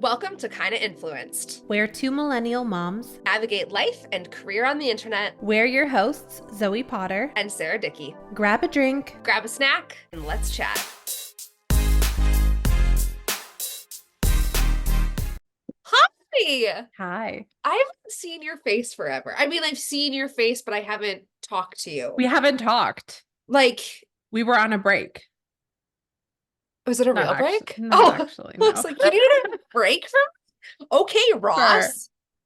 Welcome to Kinda Influenced. We're two millennial moms. Navigate life and career on the internet. We're your hosts, Zoe Potter And Sarah Dickey. Grab a drink, grab a snack, and let's chat. Hi! Hi. I haven't seen your face forever. I mean, I've seen your face, but I haven't talked to you. We haven't talked. We were on a break. Was it a real break? Not actually, no. I was like, you needed a break from? Okay, Ross. Sure.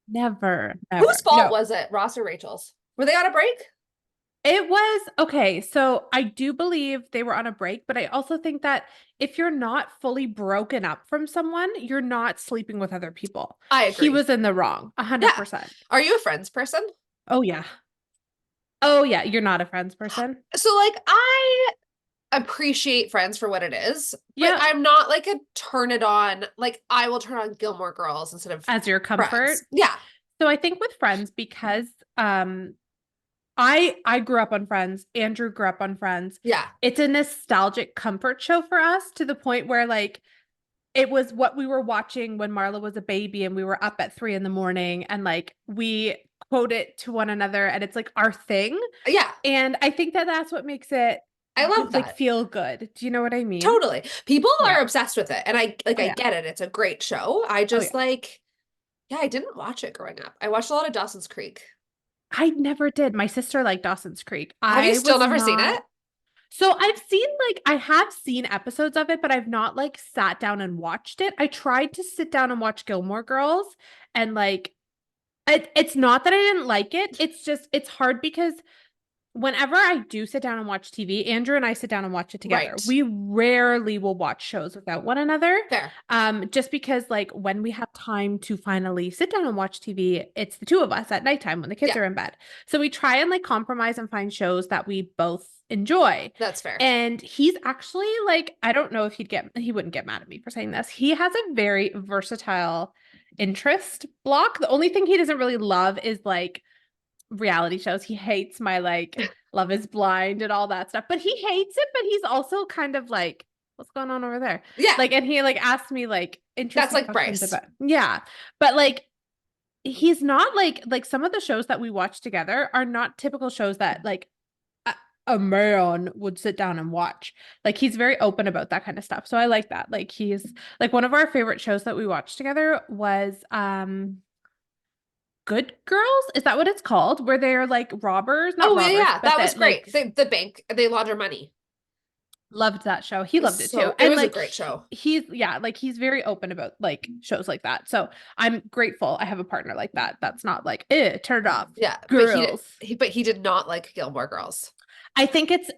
Never. Whose fault was it? Ross or Rachel's? Were they on a break? It was, okay, so I do believe they were on a break, but I also think that if you're not fully broken up from someone, you're not sleeping with other people. I agree. He was in the wrong, 100%. Yeah. Are you a Friends person? Oh, yeah. Oh, yeah, you're not a Friends person? So, I appreciate Friends for what it is, but yeah. I'm not a turn it on. I will turn on Gilmore Girls instead of as your comfort. Friends. Yeah. So I think with Friends, because I grew up on Friends, Andrew grew up on Friends. Yeah. It's a nostalgic comfort show for us to the point where it was what we were watching when Marla was a baby and we were up at 3 a.m. and we quote it to one another and it's our thing. Yeah. And I think that that's what makes it I love that. Feel good. Do you know what I mean? Totally. People are obsessed with it. And I I get it. It's a great show. I just I didn't watch it growing up. I watched a lot of Dawson's Creek. I never did. My sister liked Dawson's Creek. Have you still never seen it? So I've seen I have seen episodes of it, but I've not sat down and watched it. I tried to sit down and watch Gilmore Girls and it's not that I didn't like it. It's just, it's hard because whenever I do sit down and watch TV, Andrew and I sit down and watch it together. Right. We rarely will watch shows without one another. Fair. Just because when we have time to finally sit down and watch TV, it's the two of us at nighttime when the kids are in bed. So we try and compromise and find shows that we both enjoy. That's fair. And he's actually I don't know if he wouldn't get mad at me for saying this. He has a very versatile interest block. The only thing he doesn't really love is reality shows. He hates my Love is Blind and all that stuff, but he hates it, but he's also kind of what's going on over there? Yeah. And he asked me interesting that's Bryce. about, yeah. But he's not some of the shows that we watch together are not typical shows that a man would sit down and watch. He's very open about that kind of stuff. So I like that. He's one of our favorite shows that we watched together was Good Girls? Is that what it's called? Where they're robbers? Not robbers, yeah. That was great. The bank, they launder money. Loved that show. He loved it too. It was a great show. He's very open about shows like that. So I'm grateful I have a partner like that. That's not turn it off. Yeah. Girls. But he did not like Gilmore Girls. I think it's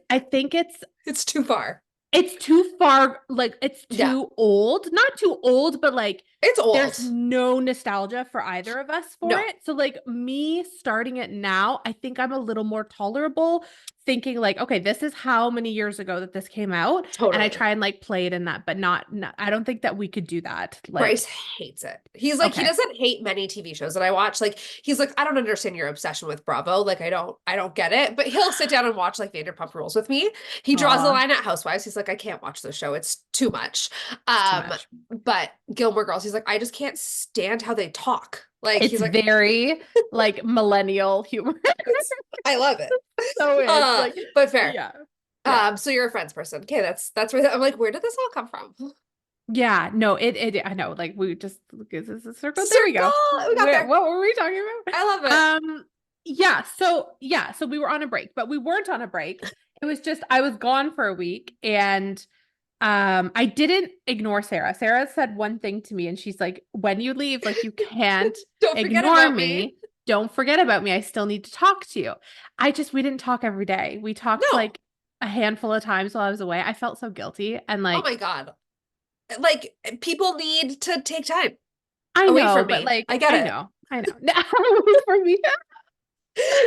too far. It's too far. It's too old. Not too old, but it's old. There's no nostalgia for either of us for it. So me starting it now, I think I'm a little more tolerable thinking okay, this is how many years ago that this came out. Totally. And I try and play it in that, but not I don't think that we could do that. Bryce hates it. He's he doesn't hate many TV shows that I watch. He's I don't understand your obsession with Bravo. I don't get it, but he'll sit down and watch Vanderpump Rules with me. He draws the line at Housewives. He's I can't watch this show. It's too much. But Gilmore Girls, he's I just can't stand how they talk. It's he's very millennial humor. I love it. So it's but fair. Yeah. So you're a Friends person. Okay, that's where I'm where did this all come from? Yeah, no, it I know. We just is this a circle? There we go. We got there. What were we talking about? I love it. So we were on a break, but we weren't on a break. It was just I was gone for a week and I didn't ignore Sarah. Sarah said one thing to me and she's when you leave, you can't ignore me. Don't forget about me. I still need to talk to you. We didn't talk every day. We talked a handful of times while I was away. I felt so guilty and oh my God. People need to take time. I away know, from but me. I get it. I know. Away from me.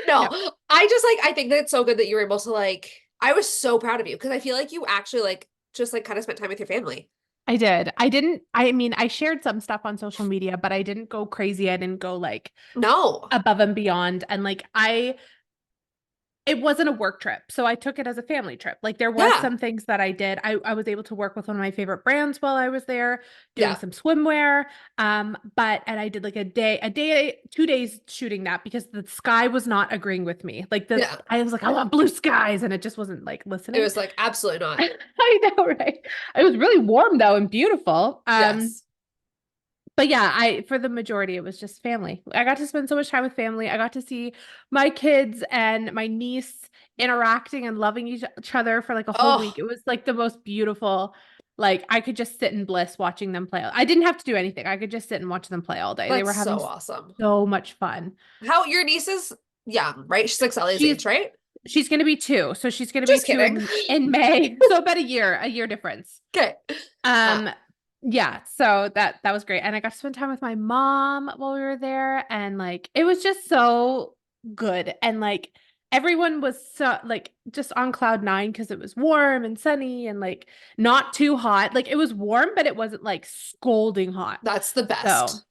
No, I think that it's so good that you were able to I was so proud of you because I feel you actually just kind of spent time with your family. I did. I shared some stuff on social media, but I didn't go crazy. I didn't go no above and beyond. And it wasn't a work trip. So I took it as a family trip. Like there was Yeah. some things that I did. I was able to work with one of my favorite brands while I was there doing Yeah. some swimwear. And I did like a day, 2 days shooting that because the sky was not agreeing with me. Yeah. I was like, I want blue skies, and it just wasn't like It listening. was like, absolutely not. I know, right? It was really warm though and beautiful. Yes. But yeah, I for the majority it was just family. I got to spend so much time with family. I got to see my kids and my niece interacting and loving each other for like a whole week. Oh, It was like the most beautiful. Like I could just sit in bliss watching them play. I didn't have to do anything. I could just sit and watch them play all day. They were that's having so awesome. so much fun. How your niece is young, right? She's like Sally's She's age, right? she's gonna be 2. So she's gonna be Just 2 kidding. in May. So about a year difference. Okay. Um, yeah, so that was great. And I got to spend time with my mom while we were there, and like it was just so good. And like everyone was so like just on cloud nine because it was warm and sunny and like not too hot. Like it was warm, but it wasn't like scalding hot. That's the So best.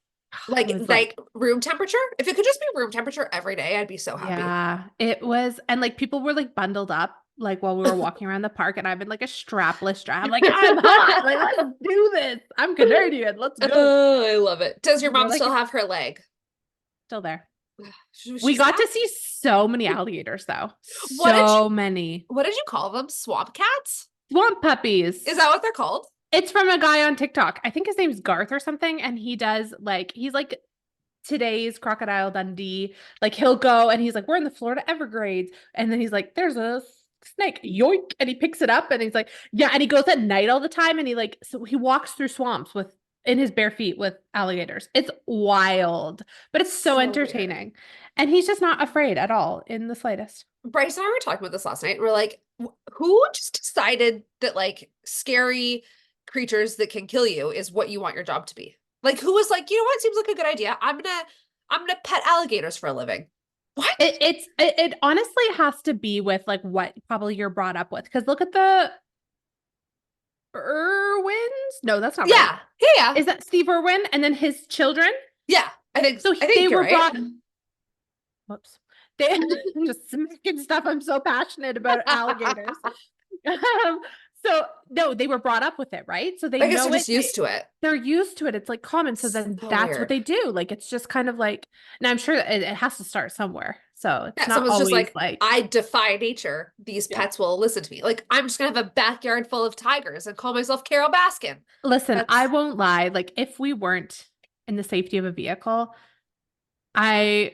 it was Like room temperature. If it could just be room temperature every day, I'd be so happy. yeah, it was. And like people were like bundled up like while we were walking around the park, and I've been like a strapless strap. I'm like, I'm hot. Like, let's do this. I'm Canadian. Let's go. Oh, I love it. Does your They're mom like still have her leg? still there. Was We she got sad? to see so many alligators though. What did So many. what did you call them? Swamp cats? Swamp puppies. Is that what they're called? It's from a guy on TikTok. I think his name's Garth or something. And he does like, he's like today's Crocodile Dundee. Like he'll go and he's like, we're in the Florida Everglades. And then he's like, there's a snake. Yoink. And he picks it up and he's like, yeah. And he goes at night all the time. And he like, so he walks through swamps with in his bare feet with alligators. It's wild, but it's so So entertaining. weird. And he's just not afraid at all in the slightest. Bryce and I were talking about this last night. We're like, who just decided that like scary creatures that can kill you is what you want your job to be? Like, who was like, you know what, seems like a good idea. I'm gonna pet alligators for a living. What? It honestly has to be with like what probably you're brought up with. Because look at the Irwins. No, that's not right. Yeah. Yeah, yeah. Is that Steve Irwin and then his children? Yeah. So I think they you're were right. brought. Whoops. They I'm just smacking stuff. I'm so passionate about alligators. So no, they were brought up with it, right? So they I guess know they're just it. used to it. They're used to it. It's like common. So then So that's weird. what they do. Like it's just kind of like, and I'm sure it has to start somewhere. So it's Yeah, not someone's always just like I defy nature. These yeah. pets will listen to me. Like, I'm just gonna have a backyard full of tigers and call myself Carol Baskin. Listen, I won't lie. Like if we weren't in the safety of a vehicle, I'm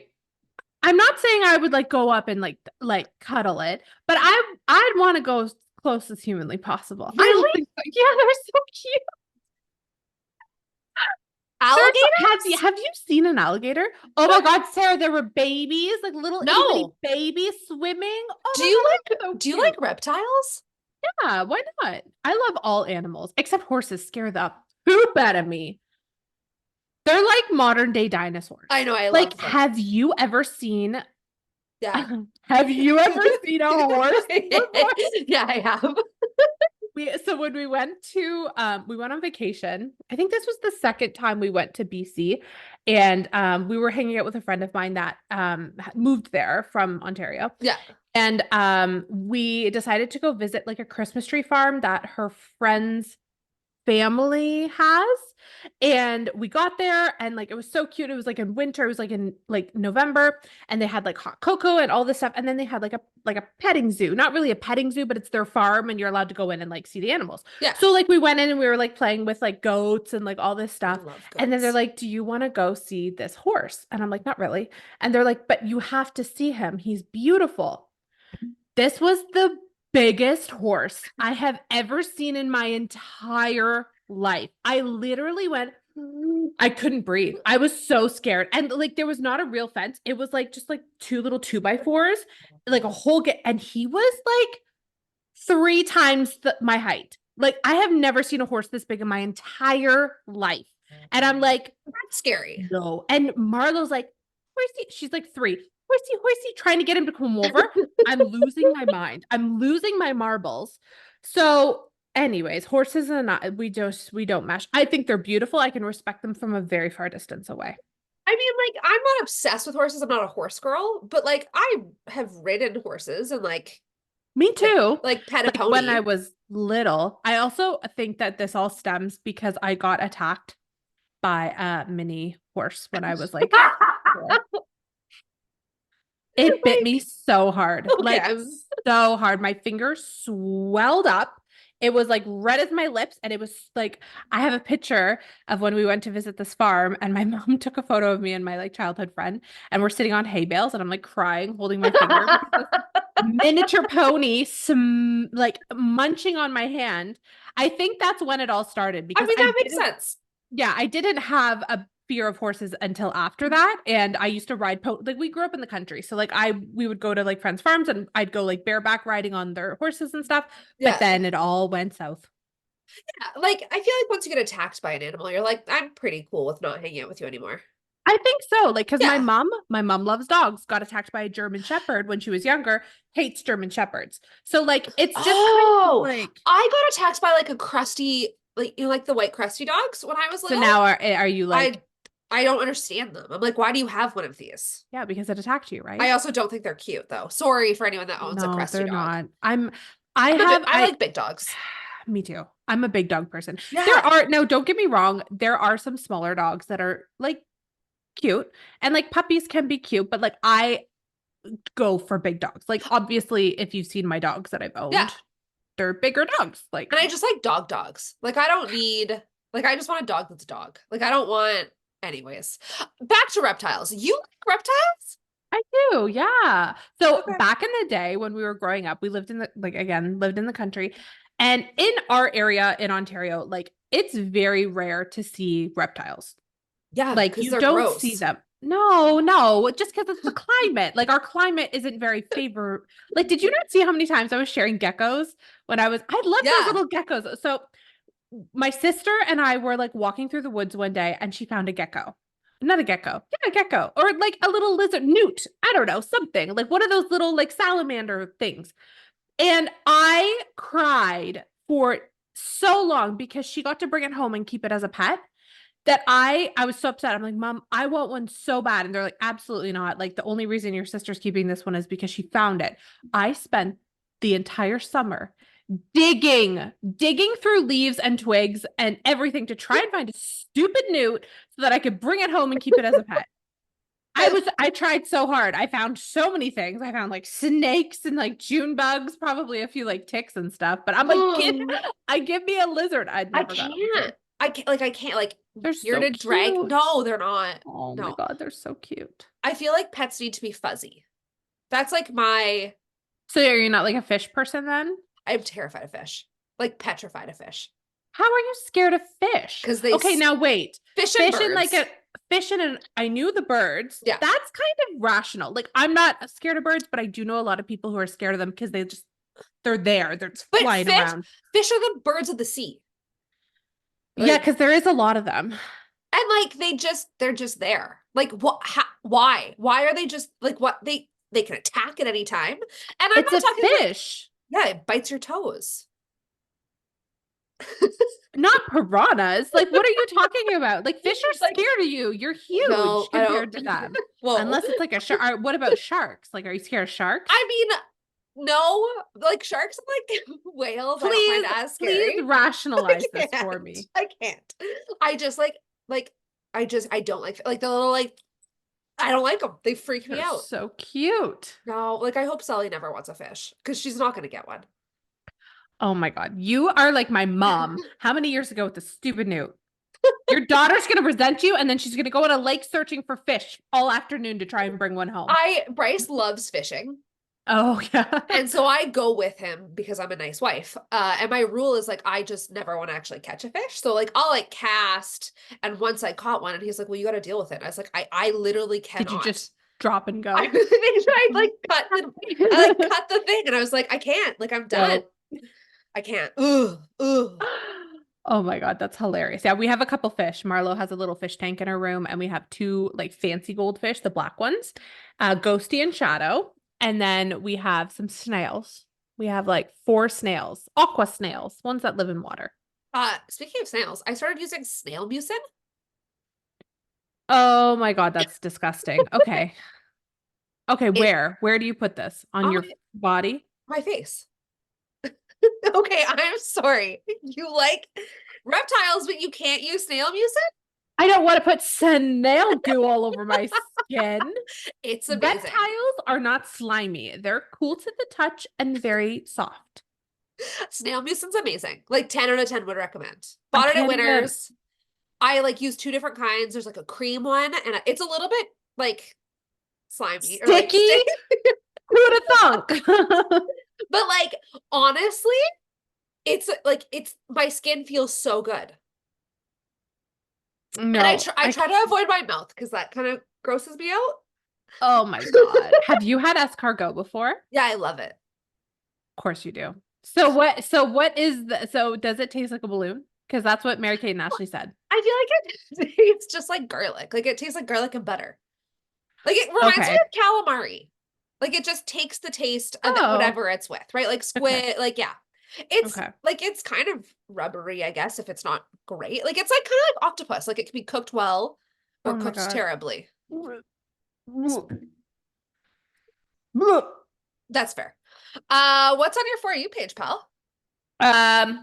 not saying I would like go up and like cuddle it, but I'd want to go as close as humanly possible. Really? Yeah, they're so cute. Alligators? Have you seen an alligator? Oh my God, Sarah, there were babies, like little itty bitty No. babies swimming. Oh Do my you God, so do you cute. like reptiles? Yeah, why not? I love all animals except horses. Scare the poop out of me. They're like modern day dinosaurs. I know, I Like, love them. have you ever seen Yeah. have you ever seen a horse? Yeah, I have. So when we went on vacation, I think this was the second time we went to BC, and we were hanging out with a friend of mine that moved there from Ontario. Yeah. And we decided to go visit like a Christmas tree farm that her friend's family has. And we got there and like it was so cute. It was like in winter, it was like in like November, and they had like hot cocoa and all this stuff. And then they had like a petting zoo. Not really a petting zoo, but it's their farm and you're allowed to go in and like see the animals. Yeah. So like we went in and we were like playing with like goats and like all this stuff. I love And then they're goats. like, "Do you want to go see this horse?" And I'm like, "Not really." And they're like, "But you have to see him. He's beautiful." This was the biggest horse I have ever seen in my entire life. I literally went, I couldn't breathe. I was so scared. And like there was not a real fence. It was like just like 2 little 2x4s, like a whole and he was like 3 times my height. Like I have never seen a horse this big in my entire life. And I'm like, That's scary. no. And Marlo's like, horsey. She's like 3. Horsey, trying to get him to come over. I'm losing my mind. I'm losing my marbles. So, anyways, horses and we don't mesh. I think they're beautiful. I can respect them from a very far distance away. I mean, like, I'm not obsessed with horses. I'm not a horse girl, but like, I have ridden horses and Me too. like pet a Like when I pony. was little. I also think that this all stems because I got attacked by a mini horse when I was like 4. It bit Like, me so hard, okay, like so hard. My fingers swelled up. It was like red as my lips. And it was like, I have a picture of when we went to visit this farm, and my mom took a photo of me and my like childhood friend, and we're sitting on hay bales, and I'm like crying, holding my finger because this miniature pony like munching on my hand. I think that's when it all started I because mean, I that makes didn't sense. yeah, I didn't have a fear of horses until after that. And I used to ride like we grew up in the country. So like we would go to like friends' farms and I'd go like bareback riding on their horses and stuff. But Yeah. then it all went south. Like, I feel like once you get attacked by an animal, you're like, I'm pretty cool with not hanging out with you anymore. I think so. Like, because Yeah. my mom loves dogs, got attacked by a German Shepherd when she was younger, hates German Shepherds. So like it's just kind of Oh, like I got attacked by like a crusty, like, you know, like the white crusty dogs when I was so little. now are you like I don't understand them. I'm like, why do you have one of these? yeah, because it attacked you, I right? also don't think they're cute though. Sorry for anyone that owns a No, crusty they're dog. not. I have I like big dogs. me too. I'm a big dog person. There Yeah. are no, don't get me wrong, there are some smaller dogs that are like cute, and like puppies can be cute, but like I go for big dogs. Like obviously if you've seen my dogs that I've Yeah. owned, they're bigger dogs. Like And I just like dogs. Like, I don't need, like, I just want a dog that's a dog. Like, I don't want, anyways. Back to reptiles. You like reptiles? I do, yeah. So Okay. back in the day when we were growing up, we lived in the like again, lived in the country. And in our area in Ontario, like it's very rare to see reptiles. Yeah, Like because you they're don't see gross. them. No, no, just because it's the climate. Like our climate isn't very favor. Like, did you not see how many times I was sharing geckos when I love those Yeah. little geckos. So my sister and I were like walking through the woods one day and she found a gecko. Not a gecko. Yeah, a gecko. Or like a little lizard, newt. I don't know, something. Like one of those little like salamander things. And I cried for so long because she got to bring it home and keep it as a pet that I was so upset. I'm like, Mom, I want one so bad. And they're like, absolutely not. Like the only reason your sister's keeping this one is because she found it. I spent the entire summer digging through leaves and twigs and everything to try and find a stupid newt so that I could bring it home and keep it as a pet. I tried so hard. I found so many things. I found like snakes and like June bugs, probably a few like ticks and stuff. But I'm like, give me a lizard. I'd I never got a lizard. can't. I can't like They're so bearded drag. cute. No, they're not. Oh my No. God, they're so cute. I feel like pets need to be fuzzy. That's like my So are you not like a fish person then? I'm terrified of fish. Like, petrified of fish. How are you scared of fish? Because they Okay, now wait. fish and Fish and like birds. a fish and an I knew the birds. Yeah. That's kind of rational. Like I'm not scared of birds, but I do know a lot of people who are scared of them because they're there. They're just But flying around. fish are the birds of the sea. Yeah, Like, because there is a lot of them. and like they're just there. Like, what? Why? Why are they just like what? They can attack at any time. And I'm It's not a talking like, fish, yeah, it bites your toes. not piranhas. Like, what are you talking about? Like, fish are Like, scared of you. You're huge no, I compared to don't. them. Well, Unless it's like a shark. What about sharks? Like, are you scared of sharks? I mean, no, like sharks and like whales, I don't Please, find as please scary. rationalize I this for can't. me. I can't. I just like I don't like the little like I don't like them. They freak me They're out. so cute. No, like I hope Sully never wants a fish because she's not gonna get one. Oh my God. You are like my mom. How many years ago with the stupid newt? Your daughter's going to resent you and then she's going to go in a lake searching for fish all afternoon to try and bring one home. Bryce loves fishing. Oh, yeah. And so I go with him because I'm a nice wife. And my rule is like I just never want to actually catch a fish. So like I'll like cast, and once I caught one, and he's like, "Well, you got to deal with it." I was like, "I literally cannot." Did you just drop and go? I tried like I like cut the thing, and I was like, "I can't. Like I'm done. I can't." Ugh, ugh. Oh my God, that's hilarious. Yeah, we have a couple fish. Marlo has a little fish tank in her room, and we have two like fancy goldfish, the black ones, Ghosty and Shadow. And then we have some snails. We have like 4 snails, aqua snails, ones that live in water. Speaking of snails, I started using snail mucin. Oh my God, that's disgusting. Okay. Okay, It where do you put this? On on your body? my face. Okay, I'm sorry. You like reptiles, but you can't use snail music? I don't want to put snail goo all over my skin. It's amazing. Reptiles are not slimy. They're cool to the touch and very soft. Snail music's amazing. Like 10 out of 10 would recommend. I Bought it at can't even. Winners. I like use two different kinds. There's like a cream one, and it's a little bit like slimy or like Sticky? stick. Who'd have thunk? But like honestly, it's like it's my skin feels so good. And No, I try to avoid my mouth because that kind of grosses me out. oh my God. Have you had escargot before? Of Yeah, I love it. course you do. So what is so does it taste like a balloon? Because that's what Mary Kate and Ashley said. I feel like it's just like garlic. Like it tastes like garlic and butter. Like it reminds me Okay. of calamari. Like it just takes the taste of Oh, whatever it's with, right? Like okay. squid, like yeah. It's Okay. like it's kind of rubbery, I guess, if it's not great. Like it's like kind of like octopus. Like it can be cooked well or Oh my cooked God. terribly. Um, That's fair. What's on your For You page, pal? I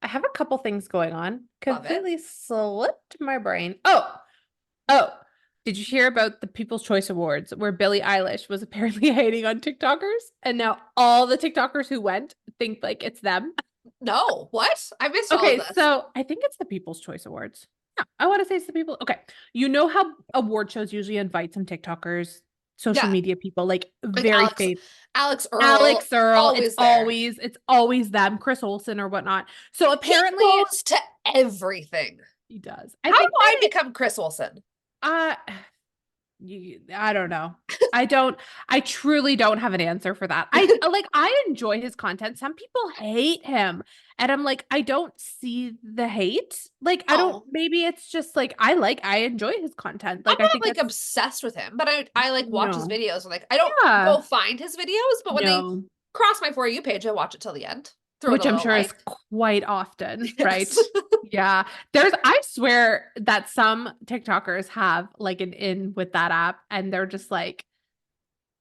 have a couple things going on. Love it. Completely slipped my brain. Oh, did you hear about the People's Choice Awards where Billie Eilish was apparently hating on TikTokers? And now all the TikTokers who went think like it's them. No, what? I missed all of Okay, this. so I think it's the People's Choice Awards. Yeah, I want to say it's the people. Okay. You know how award shows usually invite some TikTokers, social Yeah, media people, like like very famous. Alex Alex Earl, Earl, always there. it's always them, Chris Olsen or whatnot. So He apparently goes to everything. he does. I How do think I they become Chris Olsen? uh I don't know. I truly don't have an answer for that. I enjoy his content. Some people hate him. And I'm like, I don't see the hate. Like, I don't, No, maybe it's just like I enjoy his content. I'm Like, I not think like that's obsessed with him, but I like watch his no. videos. Like I don't Yeah. go find his videos, but when they No. cross my For You page, I watch it till the end. Throw Which the I'm little sure is like. quite often, Yes. right? Yeah. I swear that some TikTokers have like an in with that app and they're just like,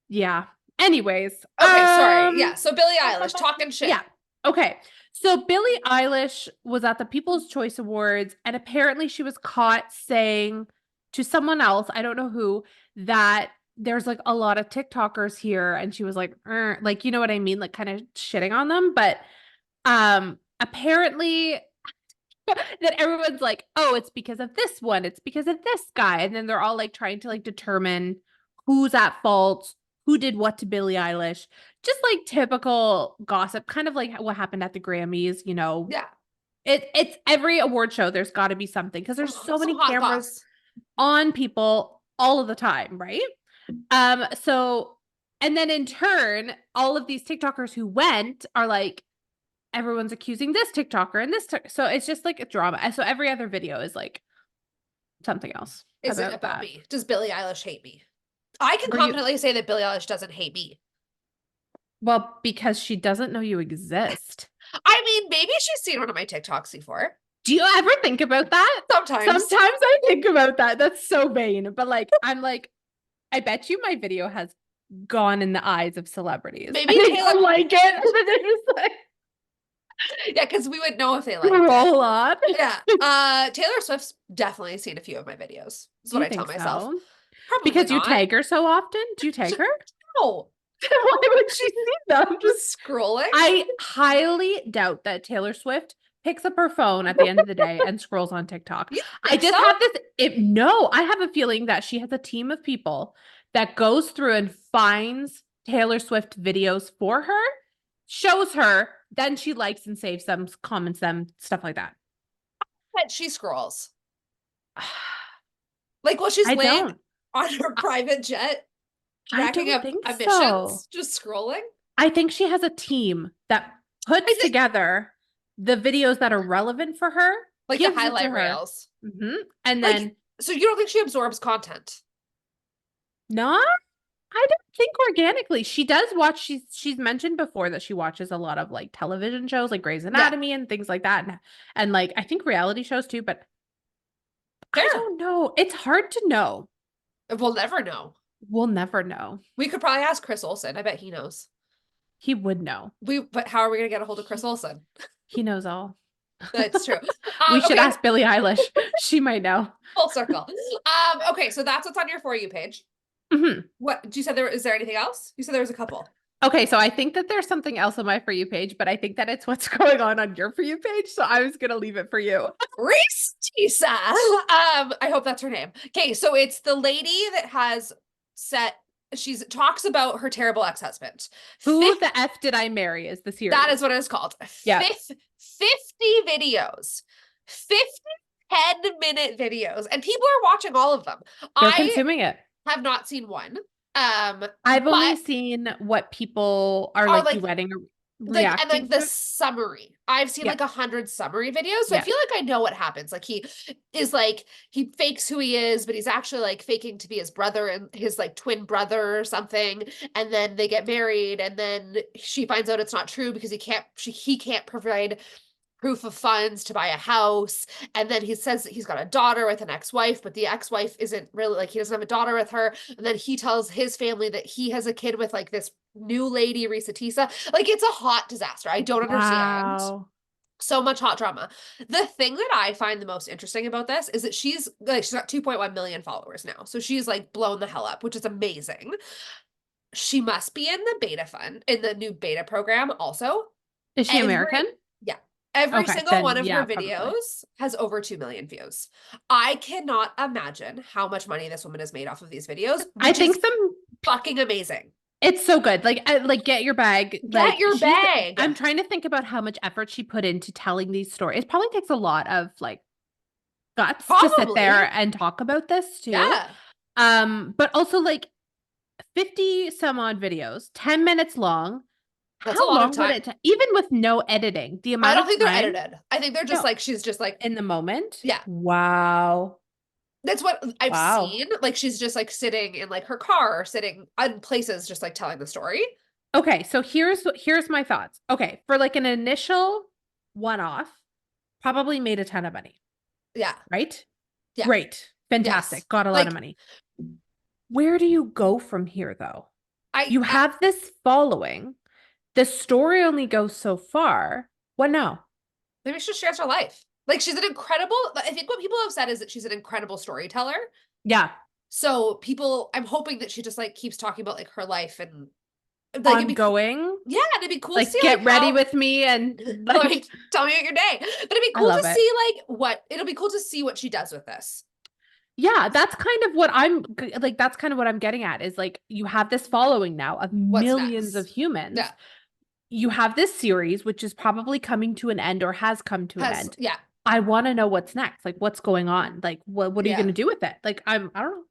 yeah. Anyways, Okay, sorry. Yeah. So Billie Eilish talking shit. yeah. Okay. So Billie Eilish was at the People's Choice Awards and apparently she was caught saying to someone else, I don't know who, that there's like a lot of TikTokers here and she was like, like you know what I mean, like kind of shitting on them, but apparently that everyone's like, oh, it's because of this one, it's because of this guy, and then they're all like trying to like determine who's at fault, who did what to Billie Eilish, just like typical gossip, kind of like what happened at the Grammys, you know. Yeah. It's every award show there's got to be something because there's so Some many hot cameras goss. on people all of the time, right? So and then in turn all of these TikTokers who went are like, everyone's accusing this TikToker and so it's just like a drama. And so every other video is like something else Is it about about that. me? Does Billie Eilish hate me? I can Were you confidently say that Billie Eilish doesn't hate me. well, because she doesn't know you exist. I mean, maybe she's seen one of my TikToks before. Do you ever think about that? Sometimes. Sometimes I think about that. That's so vain. But like, I'm like, I bet you my video has gone in the eyes of celebrities. Maybe And they Taylor. don't like it. And then they're just like, Yeah, because we would know if they liked it. roll on. Yeah. Taylor Swift's definitely seen a few of my videos. Is Do what you I tell think myself. so? Probably Because you not. tag her so often? Do you tag her? No. Why would she see them? Just scrolling. I highly doubt that Taylor Swift picks up her phone at the end of the day and scrolls on TikTok. You I think just so? have no, I have a feeling that she has a team of people that goes through and finds Taylor Swift videos for her, shows her, then she likes and saves them, comments them, stuff like that. But she scrolls. Like while she's I laying don't. on her private jet, I racking don't up think so. emissions, just scrolling. I think she has a team that puts together the videos that are relevant for her, like the gives it to highlight her, reels. and Like, then so you don't think she absorbs content? no, I don't think organically. She does watch. She's mentioned before that she watches a lot of like television shows, like Grey's Yeah. Anatomy and things like that, and like I think reality shows too. But I don't know. It's hard to know. We'll never know. We'll never know. We could probably ask Chris Olsen. I bet he knows. He would know. But how are we gonna get a hold of Chris Olsen? He knows all. That's true. We should ask Billie Eilish. She might know. Full circle. Okay, so that's what's on your For You page. What you said is there anything else? You said there was a couple. Okay, so I think that there's something else on my For You page, but I think that it's what's going on your For You page. So I was gonna leave it for you. Reese Tisa. I hope that's her name. Okay, so it's the lady that has talks about her terrible ex-husband. Who the F did I marry is the series. That is what it's called. Yeah. 50 videos. 50 10-minute videos. And people are watching all of them. They're consuming it. Have not seen one. I've only seen what people are like duetting and like the summary. I've seen like 100 summary videos. So I feel like I know what happens. Like he fakes who he is, but he's actually like faking to be his brother and his like twin brother or something. And then they get married, and then she finds out it's not true because he can't provide proof of funds to buy a house. And then he says he's got a daughter with an ex-wife, but the ex-wife isn't really, like, he doesn't have a daughter with her. And then he tells his family that he has a kid with like this new lady, Risa Tisa. Like, it's a hot disaster. I don't understand. Wow. So much hot drama. The thing that I find the most interesting about this is that she's got 2.1 million followers now. So she's like blown the hell up, which is amazing. She must be in the new beta program also. Is she American? Yeah. Every single one of her videos has over 2 million views. I cannot imagine how much money this woman has made off of these videos. I think fucking amazing. It's so good. Like get your bag. Get your bag. I'm trying to think about how much effort she put into telling these stories. It probably takes a lot of like guts to sit there and talk about this too. Yeah. But also like 50 some odd videos, 10 minutes long. That's how a lot long of time. would it take? Even with no editing, the amount I don't of think time, they're edited. I think they're just like, she's just like in the moment. Yeah. Wow. That's what I've seen. Like, she's just like sitting in like her car or sitting in places just like telling the story. Okay, so here's my thoughts. Okay, for like an initial one-off, probably made a ton of money. Yeah. Right? Yeah. Great. Fantastic. Yes. Got a lot of money. Where do you go from here though? You have this following. The story only goes so far. What now? Maybe she shares her life. Like, she's an incredible, I think what people have said is that she's an incredible storyteller. Yeah. So I'm hoping that she just like keeps talking about like her life and like ongoing. Yeah, it'd be cool like, to see. Get ready with me and like tell me about your day. But it'd be cool to see it'll be cool to see what she does with this. Yeah, that's kind of what I'm getting at is like, you have this following now of millions of humans. Yeah. You have this series, which is probably coming to an end or has come to an end. Yeah. I want to know what's next. Like, what's going on? Like, what are you going to do with it? Like, I don't know.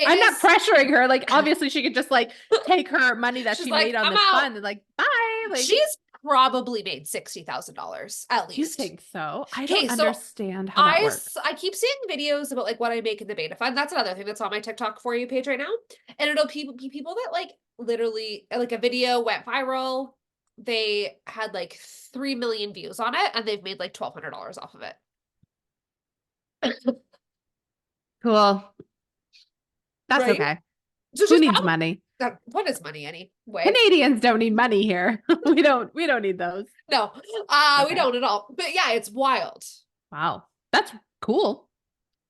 I'm not pressuring her. Like, obviously she could just like take her money that she made on this fund and like, bye. Like, she's probably made $60,000 at least. You think so? I don't understand how that works. I keep seeing videos about like what I make in the beta fund. That's another thing that's on my TikTok For You page right now. And it'll be people that like literally like a video went viral. They had like 3 million views on it and they've made like $1,200 off of it. Cool. That's okay. So who needs money? What is money anyway? Canadians don't need money here. we don't need those. No, we don't at all. But yeah, it's wild. Wow. That's cool.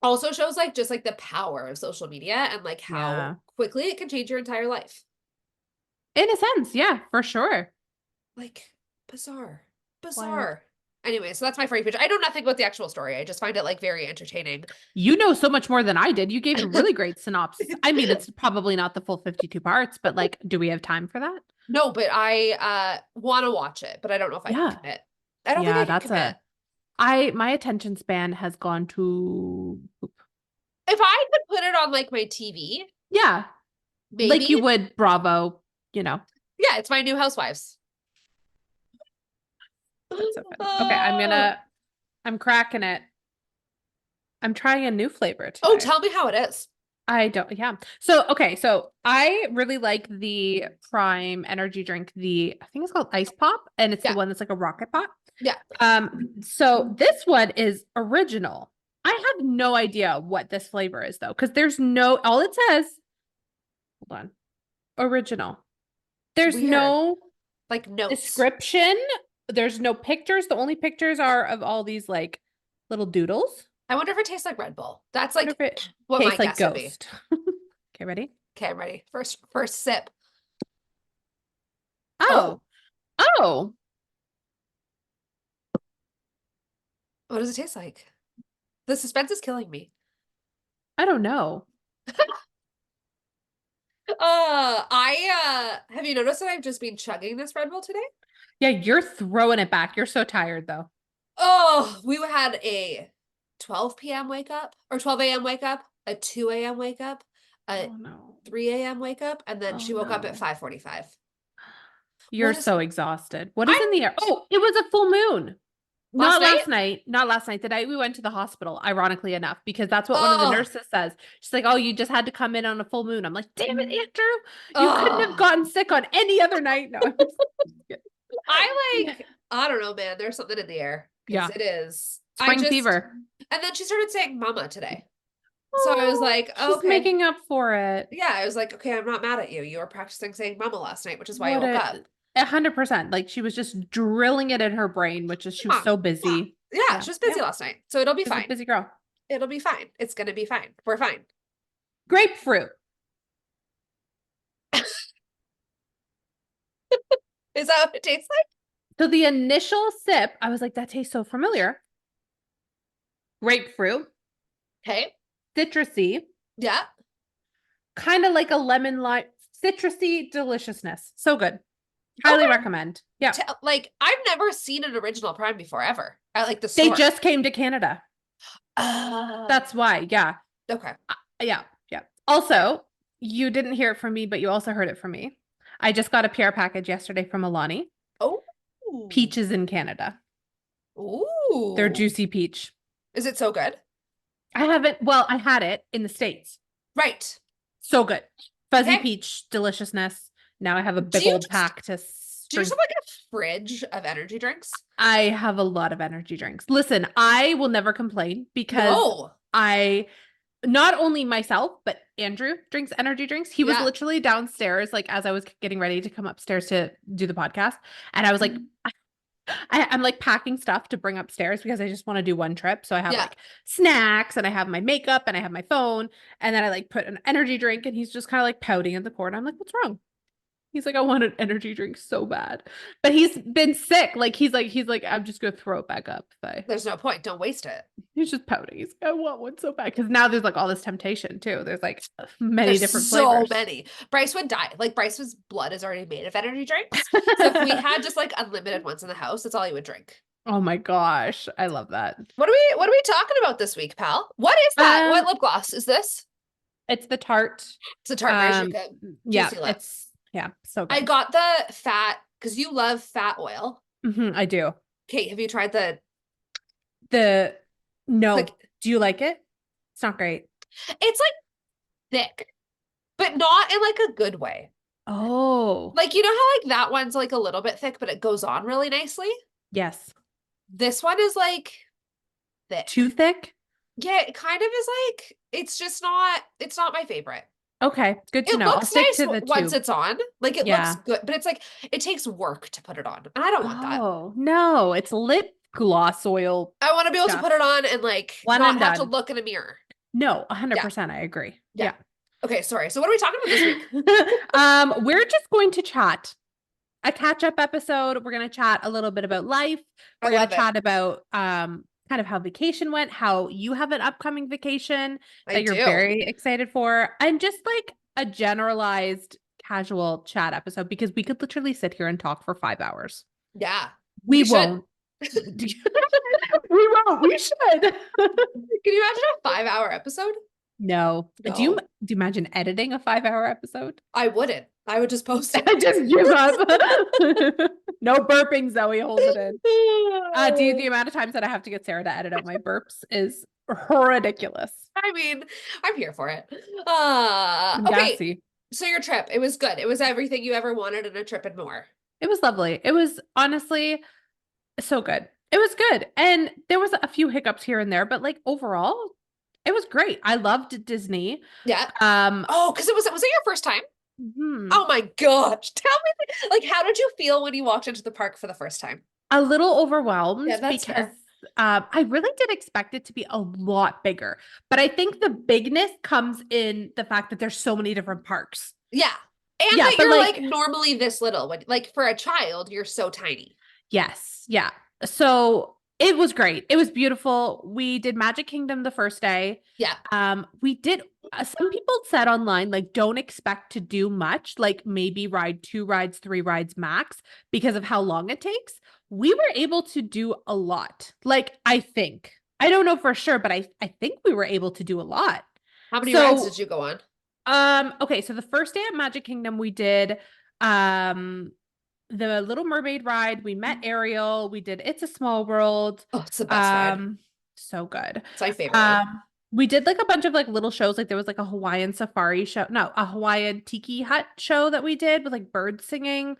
Also shows like just like the power of social media and like how quickly it can change your entire life. In a sense, yeah, for sure. Like bizarre. Wild. Anyway, so that's my For You page. I know nothing about the actual story. I just find it like very entertaining. You know so much more than I did. You gave a really great synopsis. I mean, it's probably not the full 52 parts, but like, do we have time for that? No, but I want to watch it, but I don't know if I can commit. I don't think I can commit. My attention span has gone to poop. If I could put it on like my TV. Yeah. Maybe. Like you would Bravo, you know. Yeah, it's my new Housewives. So okay, I'm cracking it. I'm trying a new flavor today. Oh, tell me how it is. So I really like the Prime energy drink, I think it's called Ice Pop, and it's the one that's like a rocket pop. Yeah. So this one is original. I have no idea what this flavor is though, because all it says, hold on, original. There's Weird. no Like notes. description. There's no pictures. The only pictures are of all these like little doodles. I wonder if it tastes like Red Bull. That's I wonder like if it what my tastes like guess would be. Ghost. Okay, ready? Okay, I'm ready. First sip. Oh, Oh, oh, what does it taste like? The suspense is killing me. I don't know. I have you noticed that I've just been chugging this Red Bull today? Yeah, you're throwing it back. You're so tired though. Oh, we had a 12 p.m. wake up or 12 a.m. wake up, a 2 a.m. wake up, a Oh no. 3 a.m. wake up, and then Oh she woke up at no. 5:45. You're What is so exhausted. What is I'm in the air? Oh, it was a full moon. last Not night? last night. Not last night. The night we went to the hospital, ironically enough, because that's what one of the Oh, nurses says. She's like, "Oh, you just had to come in on a full moon." I'm like, "Damn it, Andrew. You couldn't have oh. gotten sick on any other night." No. I'm just kidding. Yeah. I don't know, man. There's something in the air because Yeah. it is. Spring fever. And then she started saying mama today. So I was Oh, like, she's okay. making up for it. Yeah, I was like, okay, I'm not mad at you. You were practicing saying mama last night, which is why you What woke up. 100%. Like she was just drilling it in her brain, which is she was Mom. so busy. Yeah, Yeah. she was Yeah. busy last night. So it'll be She's a fine. busy girl. It'll be fine. It's gonna be fine. We're fine. Grapefruit. Is that what it tastes like? So the initial sip, I was like, that tastes so familiar. Grapefruit, Okay. citrusy, Yeah. kind of like a lemon lime, citrusy deliciousness. So good. Highly Okay. recommend. Yeah. Like I've never seen an original Prime before ever at like the They store. just came to Canada. That's why. Yeah. Okay. Yeah. Yeah. Also, you didn't hear it from me, but you also heard it from me. I just got a PR package yesterday from Alani. Oh. Peaches in Canada. They're Ooh. juicy peach. Is it so good? I had it in the States. Right. So good. Fuzzy Okay. peach deliciousness. Now I have a Do big you old just pack to do you just drink. have like a fridge of energy drinks? I have a lot of energy drinks. Listen, I will never complain because No. I not only myself, but Andrew drinks energy drinks. He was Yeah. literally downstairs, like as I was getting ready to come upstairs to do the podcast. And I was like, I'm like packing stuff to bring upstairs because I just want to do one trip. So I have Yeah. like snacks and I have my makeup and I have my phone. And then I like put an energy drink and he's just kind of like pouting in the corner. I'm like, what's wrong? He's like, I want an energy drink so bad. But he's been sick. Like he's like, I'm just gonna throw it back up. There's no point. Don't waste it. He's just pouting. He's like, I want one so bad. Because now there's like all this temptation too. There's like many There's different so flavors. many. Bryce would die. Like Bryce's blood is already made of energy drinks. So if we had just like unlimited ones in the house, that's all he would drink. Oh my gosh. I love that. What are we talking about this week, pal? What is that? What Um, lip gloss is this? it's the Tarte. It's a Tarte version. Okay. Yeah, Juicy lip. so I good. got the fat because you love fat oil. I do. Kate, have you tried the No. like Do you like it? It's not great. it's like thick, but not in like a good way. Oh, Like you know how like that one's like a little bit thick, but it goes on really nicely? yes. This one is like thick. Too thick? Yeah, it kind of is like it's not my favorite. Okay, good to It know. I'll looks stick nice to the once tube. it's on. Like it looks Yeah. good, but it's like it takes work to put it on. And I don't want that. Oh, no, it's lip gloss oil I want to be able to stuff. put it on and like One not and have to done. look in a mirror. No, 100%. I agree. Yeah. Okay, sorry. So what are we talking about this week? We're just going to chat. A catch-up episode. We're going to chat a little bit about life. We're going love to it. chat about kind of how vacation went, how you have an upcoming vacation I that you're do. very excited for, and just like a generalized casual chat episode because we could literally sit here and talk for 5 hours. Yeah. We should. won't. We won't. We should. Can you imagine a 5-hour episode? No. No. Do you imagine editing a 5-hour episode? I wouldn't. I would just post it. I just give up. No burping, Zoe. Hold it in. The amount of times that I have to get Sarah to edit out my burps is ridiculous. I mean, I'm here for it. I'm Okay. gassy. So your trip, it was good. It was everything you ever wanted in a trip and more. It was lovely. It was honestly so good. It was good. And there was a few hiccups here and there, but like overall, it was great. I loved Disney. Yeah. Um, Oh, because was it your first time? hmm, Oh my gosh. Tell me, like, how did you feel when you walked into the park for the first time? a little Yeah, overwhelmed that's because fair. I really did expect it to be a lot bigger. But I think the bigness comes in the fact that there's so many different parks. Yeah. And Yeah, that but you're like like, normally this little when like for a child, you're so tiny. yes, yeah. So it was great. It was beautiful. We did Magic Kingdom the first day. Yeah. We did some people said online like don't expect to do much, like maybe ride 2 rides, 3 rides max because of how long it takes. We were able to do a lot. Like I think. I don't know for sure, but I think we were able to do a lot. How many rides So, did you go on? okay, so the first day at Magic Kingdom we did um the Little Mermaid ride, we met Ariel, we did It's a Small World. Oh, it's the best ride. Um, so good. It's my favorite one. We did like a bunch of like little shows, like there was like a Hawaiian safari show, no, a Hawaiian tiki hut show that we did with like birds singing.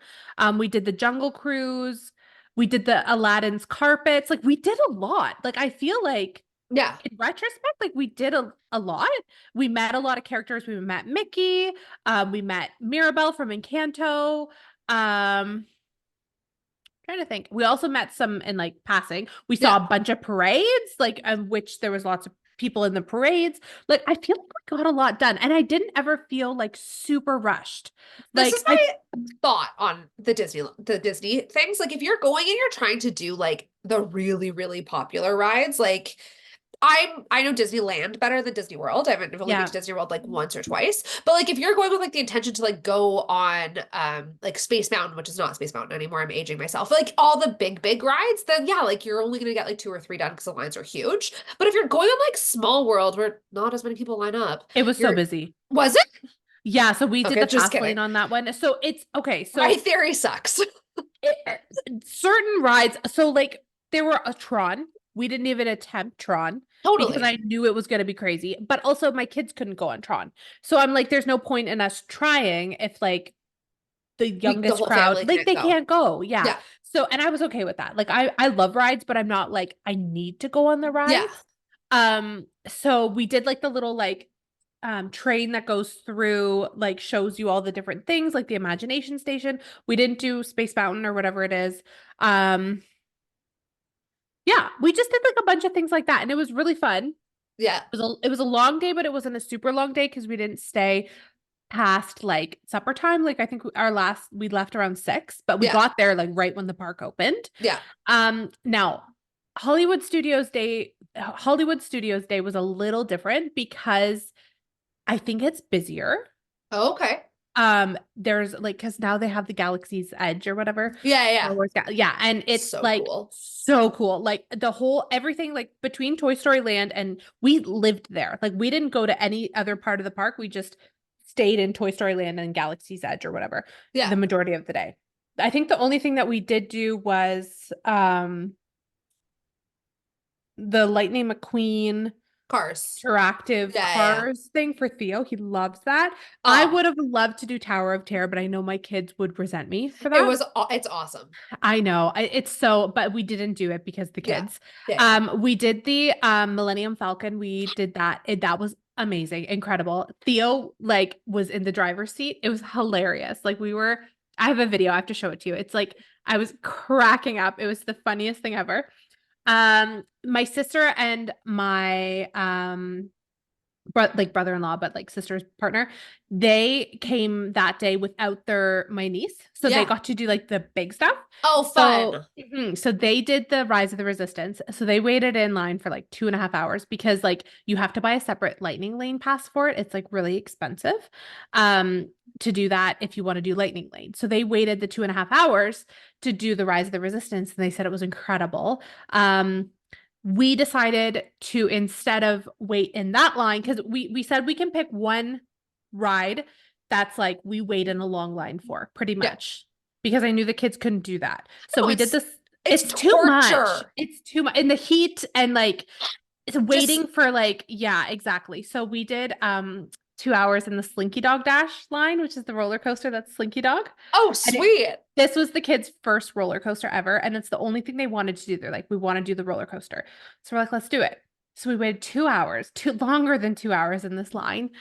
We did the Jungle Cruise, we did the Aladdin's carpets, like we did a lot. Like I feel like Yeah. in retrospect, like we did a lot. We met a lot of characters. We met Mickey, we met Mirabelle from Encanto. Trying to think. We also met some in like passing. We saw Yeah. a bunch of parades, like which there was lots of people in the parades. Like I feel like we got a lot done, and I didn't ever feel like super rushed. This Like is I, my thought on the Disney things. Like if you're going and you're trying to do like the really, really popular rides, like I know Disneyland better than Disney World. I've only been yeah, to Disney World like once or twice. But like if you're going with like the intention to like go on like Space Mountain, which is not Space Mountain anymore, I'm aging myself. Like all the big rides, then yeah, like you're only gonna get like 2 or 3 done because the lines are huge. But if you're going on like Small World where not as many people line up, it was so you're busy. was it? Yeah, so we did Okay, the just fast kidding. lane on that one. So it's okay. My So theory sucks. certain rides, so like there were a Tron. We didn't even attempt Tron because Totally. I knew it was going to be crazy. But also my kids couldn't go on Tron. So I'm like, there's no point in us trying if like the The youngest whole crowd, family like can't they go. can't go. Yeah. Yeah. So and I was okay with that. Like I love rides, but I'm not like I need to go on the Yeah. rides. So we did like the little like train that goes through like shows you all the different things like the imagination station. We didn't do Space Mountain or whatever it is. Um yeah, we just did like a bunch of things like that and it was really fun. Yeah. It was a long day, but it wasn't a super long day because we didn't stay past like supper time. Like I think we left around 6, but we Yeah. got there like right when the park opened. Yeah. Now Hollywood Studios Day was a little different because I think it's busier. Oh, okay. There's like because now they have the Galaxy's Edge or whatever. Yeah, Star yeah. Wars yeah, and it's So like cool. so cool. Like the whole everything like between Toy Story Land and we lived there. Like we didn't go to any other part of the park. We just stayed in Toy Story Land and Galaxy's Edge or whatever Yeah. the majority of the day. I think the only thing that we did do was the Lightning McQueen Cars. interactive Yeah, yeah, yeah. cars thing for Theo. He loves that. I Oh, would have loved to do Tower of Terror, but I know my kids would resent me for it that. was it's awesome. I know. It's so, but we didn't do it because the Yeah. kids. Yeah, yeah. We did the Millennium Falcon. We did that. That was amazing, incredible. Theo like was in the driver's seat. It was hilarious. Like I have a video. I have to show it to you. It's like I was cracking up. It was the funniest thing ever. My sister and my brother-in-law, but like sister's partner, they came that day without my niece. So they Yeah. got to do like the big stuff. Oh, So, fun. so they did the Rise of the Resistance. So they waited in line for like 2.5 hours because like you have to buy a separate Lightning Lane pass for it. It's like really expensive to do that if you want to do Lightning Lane. So they waited the 2.5 hours to do the Rise of the Resistance, and they said it was incredible. We decided to instead of wait in that line because we said we can pick one ride that's like we wait in a long line for pretty Yeah. much because I knew the kids couldn't do that. So No, we did this. it's It's too much. torture. It's too much in the heat and like it's Just waiting for like yeah, exactly. So we did 2 hours in the Slinky Dog Dash line, which is the roller coaster that's Slinky Dog. Oh, And sweet. this was the kids' first roller coaster ever. And it's the only thing they wanted to do. They're like, we want to do the roller coaster. So we're like, let's do it. So we waited 2 hours, longer than 2 hours in this line.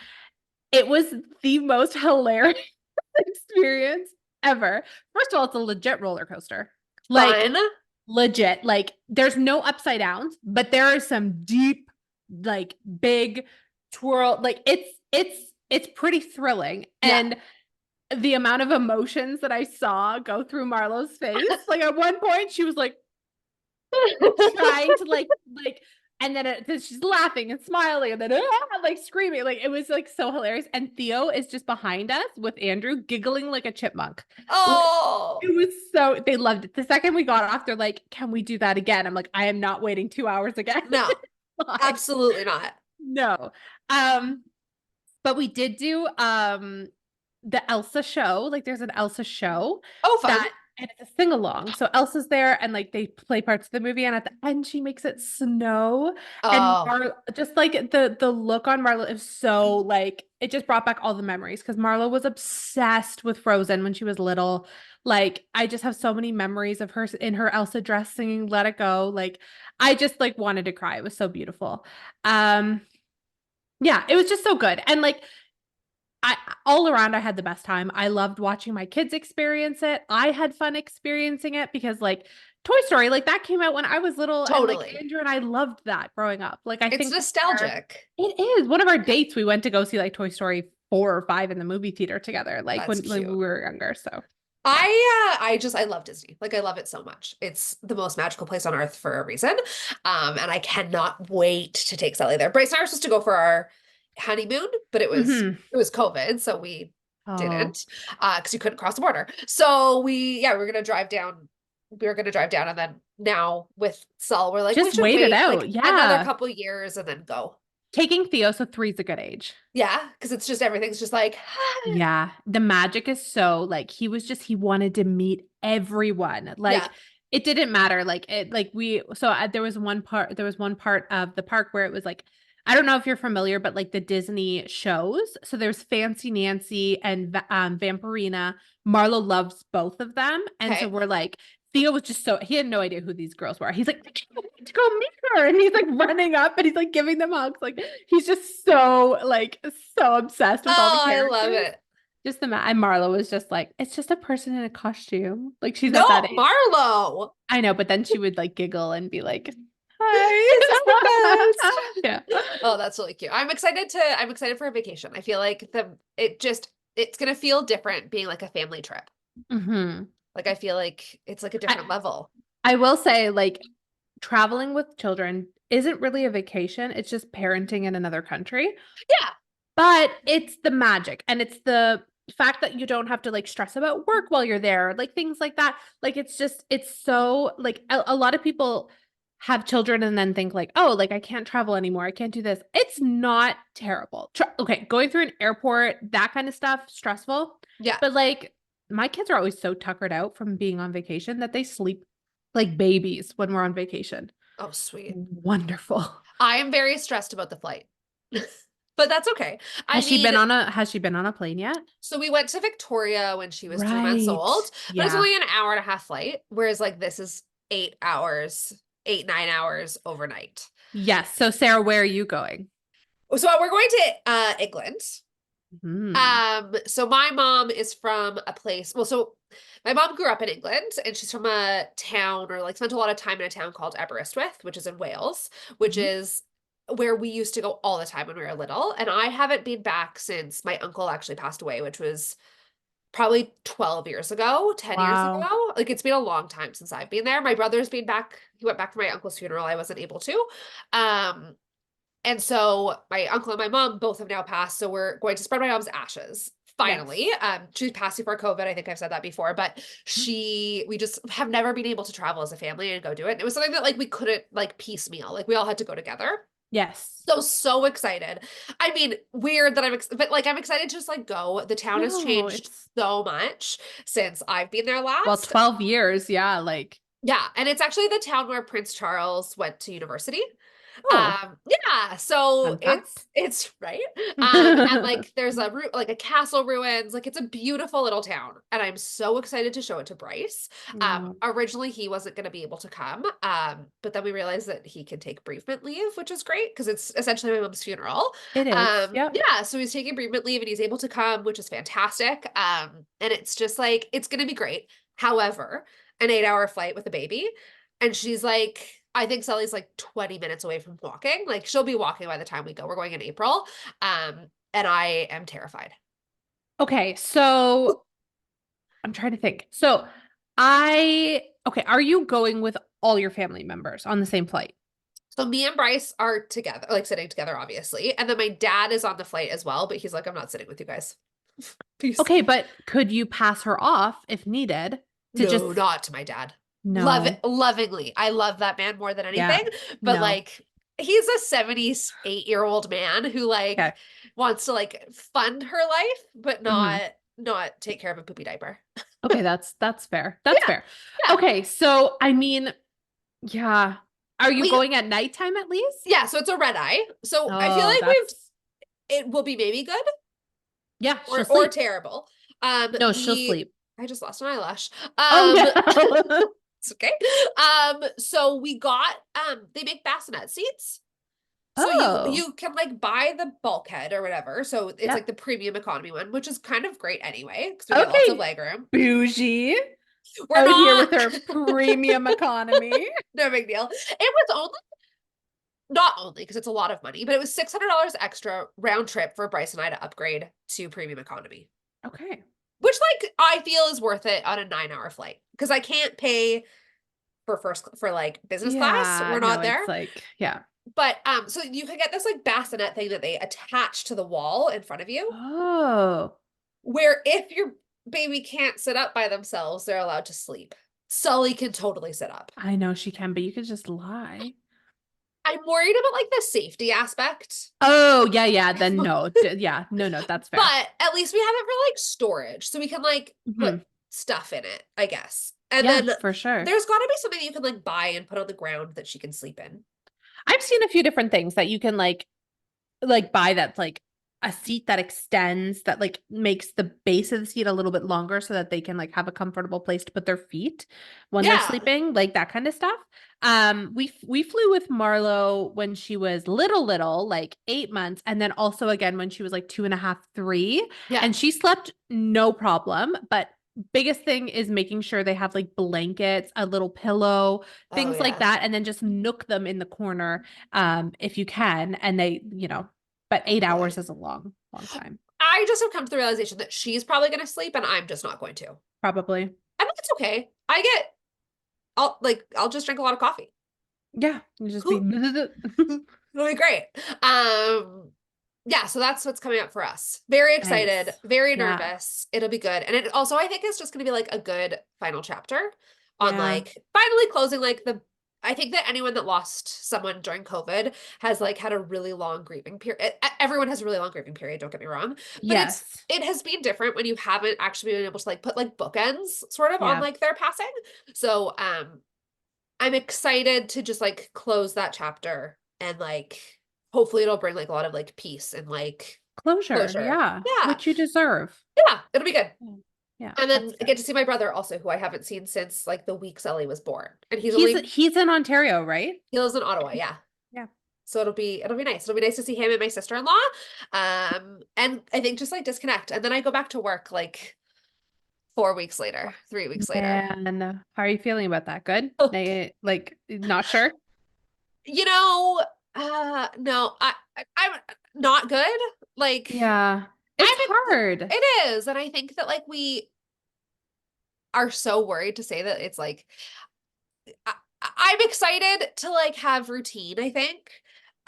It was the most hilarious experience ever. First of all, it's a legit roller coaster. Like, Fun. legit. Like, there's no upside downs, but there are some deep, like, big twirl. Like, it's pretty thrilling. Yeah. And the amount of emotions that I saw go through Marlo's face, like at one point she was like trying to like, and then she's laughing and smiling and then like screaming. Like it was like so hilarious. And Theo is just behind us with Andrew giggling like a chipmunk. Oh, It was so, they loved it. The second we got off, they're like, can we do that again? I'm like, I am not waiting 2 hours again. no, absolutely not. No. But we did do the Elsa show. Like there's an Elsa show. Oh, fun. And it's a sing along. So Elsa's there and like they play parts of the movie, and at the end she makes it snow. And just like the look on Marlo is so like it just brought back all the memories because Marlo was obsessed with Frozen when she was little. Like I just have so many memories of her in her Elsa dress singing Let It Go. Like I just like wanted to cry. It was so beautiful. Yeah, it was just so good. And like all around, I had the best time. I loved watching my kids experience it. I had fun experiencing it because like Toy Story, like that came out when I was little. Totally. And like Andrew and I loved that growing up. Like I think it's nostalgic. It is. One of our dates, we went to go see like Toy Story 4 or 5 in the movie theater together, like when we were younger. So I love Disney. Like I love it so much. It's the most magical place on earth for a reason. And I cannot wait to take Sally there. Bryce and I were supposed to go for our honeymoon, but it was COVID, so we didn't because you couldn't cross the border. So we were gonna drive down. We were gonna drive down, and then now with Saul, we're like, just wait it out. Like, another couple years and then go. Taking Theo, so 3's a good age. Yeah, because it's just everything's just like yeah, the magic is so like he wanted to meet everyone. Like it didn't matter. Like it like we there was one part of the park where it was like I don't know if you're familiar, but like the Disney shows. So there's Fancy Nancy and Vampirina. Marlo loves both of them. And so we're like, Theo was just he had no idea who these girls were. He's like, I can't wait to go meet her. And he's like running up and he's like giving them hugs. Like he's just so obsessed with all the characters. I love it. Just and Marlo was just like, it's just a person in a costume. Like she's not that age. Marlo. I know, but then she would like giggle and be like, hi. Yeah. Oh, that's really cute. I'm excited for a vacation. I feel like it's gonna feel different being like a family trip. Like I feel like it's like a different level. I will say like traveling with children isn't really a vacation. It's just parenting in another country. Yeah. But it's the magic and it's the fact that you don't have to like stress about work while you're there, like things like that. Like it's so like a lot of people have children and then think like, oh, like I can't travel anymore. I can't do this. It's not terrible. Okay. Going through an airport, that kind of stuff, stressful. Yeah. But like my kids are always so tuckered out from being on vacation that they sleep like babies when we're on vacation. Oh, sweet. Wonderful. I am very stressed about the flight. But that's okay. Has she been on a plane yet? So we went to Victoria when she was 3 months old, but it's only an hour and a half flight. Whereas like this is 9 hours overnight. Yes. So Sarah, where are you going? So we're going to England. So my mom is from a place. Well, so my mom grew up in England and she's from a town or like spent a lot of time in a town called Aberystwyth, which is in Wales, which is where we used to go all the time when we were little. And I haven't been back since my uncle actually passed away, which was probably 12 years ago, 10 years ago. Like it's been a long time since I've been there. My brother's been back. He went back for my uncle's funeral. I wasn't able to. And so my uncle and my mom both have now passed. So we're going to spread my mom's ashes. Finally. Yes. She passed before COVID. I think I've said that before, but we just have never been able to travel as a family and go do it. And it was something that like we couldn't like piecemeal. Like we all had to go together. Yes. So excited. I mean, weird that but like I'm excited to just like go. The town has changed so much since I've been there last. Well, 12 years. Yeah. Like. Yeah. And it's actually the town where Prince Charles went to university. Oh, Yeah, so fun fact. it's right. And like there's a like a castle ruins, like it's a beautiful little town, and I'm so excited to show it to Bryce. No, Originally he wasn't going to be able to come, but then we realized that he can take bereavement leave, which is great because it's essentially my mom's funeral. it is. Yep. Yeah, so he's taking bereavement leave and he's able to come, which is fantastic. And it's just like it's going to be great. However, an 8-hour flight with a baby. And she's like, I think Sully's like 20 minutes away from walking. Like she'll be walking by the time we go. We're going in April. And I am terrified. Okay, so I'm trying to think. So okay, are you going with all your family members on the same flight? So me and Bryce are together, like sitting together, obviously. And then my dad is on the flight as well, but he's like, I'm not sitting with you guys. Peace. Okay, but could you pass her off if needed to just No, not to my dad. Love it no. lovingly. I love that man more than Yeah. anything. But No. like he's a 78-year-old man who Okay. like wants to like fund her life, but Mhm. not take care of a poopy diaper. Okay, that's fair. That's Yeah, fair. yeah. Okay, so I mean, yeah. Are you We going at nighttime at least? yeah, so it's a red eye. So I feel Oh, like that's it will be maybe good yeah, she'll or sleep. terrible. No, she'll The sleep. I just lost an eyelash. Oh no. It's okay. So we got they make bassinet seats. So Oh. you can like buy the bulkhead or whatever. So it's like Yep. the premium economy one, which is kind of great anyway, because we get lots of Okay. leg room. Bougie We're out here not with her premium economy. no big deal. It was only not only because it's a lot of money, but it was $600 extra round trip for Bryce and I to upgrade to premium economy. Okay. Which like I feel is worth it on a 9-hour flight. Because I can't pay for like business class. Yeah, We're no, not there. it's like, yeah. But so you can get this like bassinet thing that they attach to the wall in front of you, Oh, where if your baby can't sit up by themselves, they're allowed to sleep. Sully can totally sit up. I know she can, but you could just lie. I'm worried about like the safety aspect, Oh, yeah, yeah. Then no. Yeah, no, that's fair. but at least we have it for like storage, so we can like put Mhm. stuff in it, I guess. And Yeah, then for sure. there's got to be something you can like buy and put on the ground that she can sleep in. I've seen a few different things that you can like buy that's like a seat that extends that like makes the base of the seat a little bit longer so that they can like have a comfortable place to put their feet when they're Yeah. sleeping, like that kind of stuff. We flew with Marlo when she was little, like 8 months, and then also again when she was like 2.5, 3, Yeah. and she slept no problem. But biggest thing is making sure they have like blankets, a little pillow, Oh things like yeah. that, and then just nook them in the corner if you can. And they, but Oh 8 hours boy. is a long time. I just have come to the realization that she's probably going to sleep and I'm just not going to. Probably. I think it's okay. I'll just drink a lot of coffee. Yeah. You just be It'll be great. Yeah, so that's what's coming up for us. Very excited, nice. very Yeah. nervous. It'll be good. And it also I think it's just gonna be like a good final chapter on Yeah. like finally closing like the I think that anyone that lost someone during COVID has like had a really long grieving period. Everyone has a really long grieving period, don't get me wrong. But Yes. it has been different when you haven't actually been able to like put like bookends sort of on Yeah. like their passing. So I'm excited to just like close that chapter and like hopefully it'll bring like a lot of like peace and like Closure. closure. Yeah. Yeah. Which you deserve. Yeah, it'll be good. Yeah. Yeah, And then that's I fair. get to see my brother also, who I haven't seen since like the week Sully was born. And He's in Ontario, right? he lives in Ottawa, yeah. Yeah. So it'll be nice. It'll be nice to see him and my sister-in-law. And I think just like disconnect. And then I go back to work like 4 weeks later, 3 weeks later. And how are you feeling about that? Good? They like not sure? You know, no, I'm not good. Like Yeah. It's I'm hard. it is, and I think that like we are so worried to say that it's like I, I'm excited to like have routine, I think.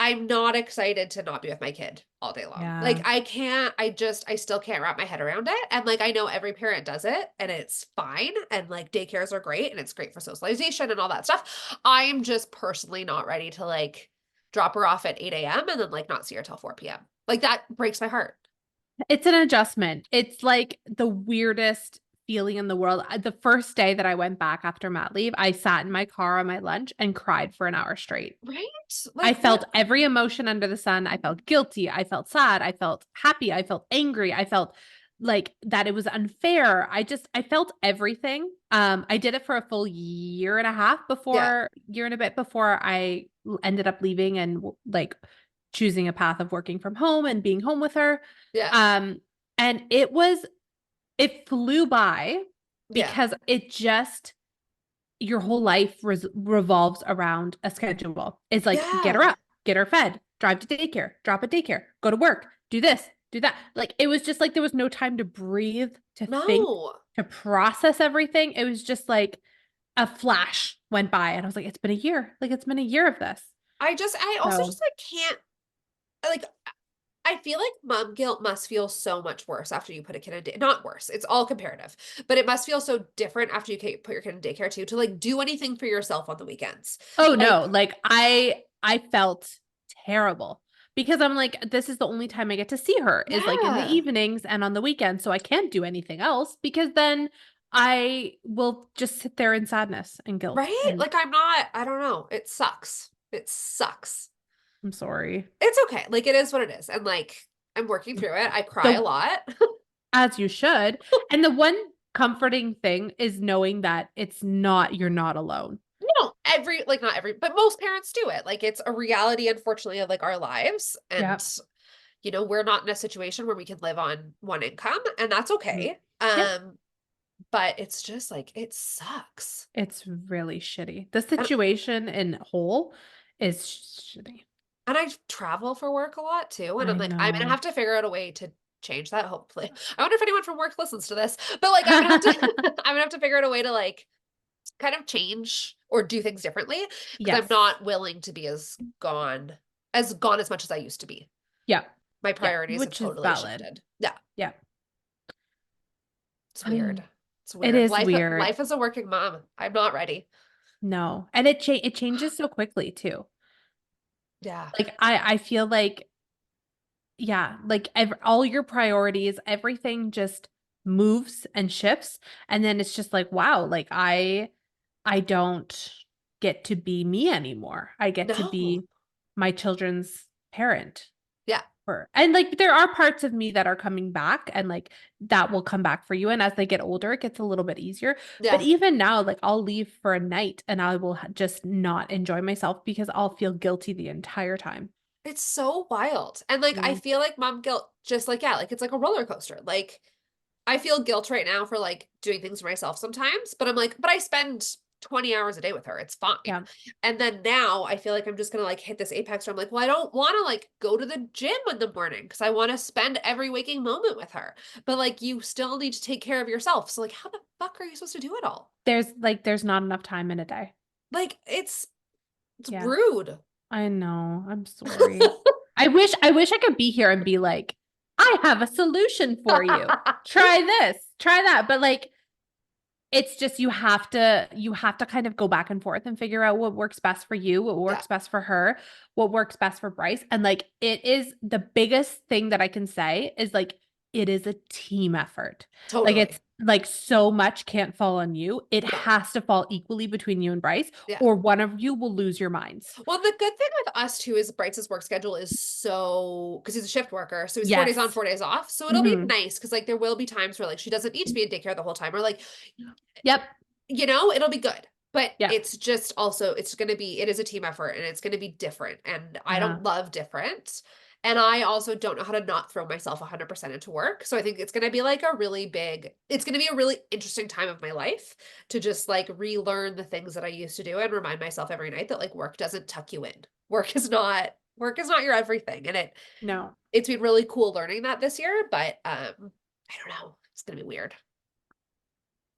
I'm not excited to not be with my kid all day long. Like Yeah. I still can't wrap my head around it. And like I know every parent does it and it's fine. And like daycares are great and it's great for socialization and all that stuff. I'm just personally not ready to like drop her off at 8 a.m. and then like not see her till 4 p.m. Like that breaks my heart. It's an adjustment. It's like the weirdest feeling in the world. The first day that I went back after mat leave, I sat in my car on my lunch and cried for an hour straight. Right? I Like felt what? every emotion under the sun. I felt guilty. I felt sad. I felt happy. I felt angry. I felt like that it was unfair. I felt everything. I did it for a full year and a half Yeah. year and a bit before I ended up leaving and like choosing a path of working from home and being home with her. Yeah. Um, and it flew by Yeah. because it just your whole life revolves around a schedule. It's like get her Yeah. up, get her fed, drive to daycare, drop at daycare, go to work, do this, do that. Like it was just like there was no time to breathe, to think, No. to process everything. It was just like a flash went by and I was like, it's been a year. Like it's been a year of this. I also So, just like can't like I feel like mom guilt must feel so much worse after you put a kid in day not worse, it's all comparative, but it must feel so different after you put your kid in daycare too to like do anything for yourself on the weekends. oh Like, no, like I felt terrible because I'm like, this is the only time I get to see her is like in the yeah, evenings and on the weekends. So I can't do anything else because then I will just sit there in sadness and guilt. right? And Like I don't know. It sucks. It sucks. I'm sorry. It's okay. Like it is what it is. And like I'm working through it. I cry a The lot. as you should. And the one comforting thing is knowing that you're not alone. No, like not every, but most parents do it. Like it's a reality, unfortunately, of like our lives. Yeah. And we're not in a situation where we can live on one income, and that's Mhm. okay. Yeah. But it's just like it sucks. It's really shitty. The And situation in whole is shitty. I travel for work a lot too, and I'm I like, I'm gonna know. have to figure out a way to change that, hopefully. I wonder if anyone from work listens to this, but like I'm gonna have to I'm gonna have to figure out a way to like kind of change or do things differently because I'm Yes. not willing to be as gone as much as I used to be. Yeah. My Yeah. priorities have Which is totally valid. shifted. Yeah, Yeah. it's weird. Um, It's it weird. is Life weird. life as a working mom. I'm not ready. No. And it changes so quickly too. Yeah. Like I feel like yeah, like all your priorities, everything just moves and shifts and then it's just like wow, like I don't get to be me anymore. I get to No. be my children's parent. Yeah. And like there are parts of me that are coming back and like that will come back for you and as they get older it gets a little bit easier but Yeah. even now like I'll leave for a night and I will just not enjoy myself because I'll feel guilty the entire time. It's so wild. And like I Mm. feel like mom guilt just like yeah, like it's like a roller coaster. Like I feel guilt right now for like doing things for myself sometimes, but I'm like, but I spend 20 hours a day with her. It's fine. Yeah. And then now I feel like I'm just gonna like hit this apex where I'm like, well, I don't want to like go to the gym in the morning because I want to spend every waking moment with her. But like you still need to take care of yourself. So like how the fuck are you supposed to do it all? There's not enough time in a day. Like it's Yeah. rude. I know. I'm sorry. I wish I could be here and be like, I have a solution for you. Try this, try that. But like it's just you have to kind of go back and forth and figure out what works best for you, what Yeah, works best for her, what works best for Bryce. And like it is the biggest thing that I can say is like it is a team effort. Like it's totally. like so much can't fall on you. It No. has to fall equally between you and Bryce, Yeah. or one of you will lose your minds. Well, the good thing with us too is Bright's work schedule is so because he's a shift worker, so he's 4 days on, Yes. 4 days off. So it'll be Hmm. nice because like there will be times where like she doesn't need to be in daycare the whole time, or like Yep. it'll be good. But Yep. it's just also it is a team effort and it's gonna be different. And I Yeah. don't love different. And I also don't know how to not throw myself 100% into work. So I think it's gonna be like it's gonna be a really interesting time of my life to just like relearn the things that I used to do and remind myself every night that like work doesn't tuck you in. Work is not your everything. And No. it's been really cool learning that this year, but I don't know. It's gonna be weird.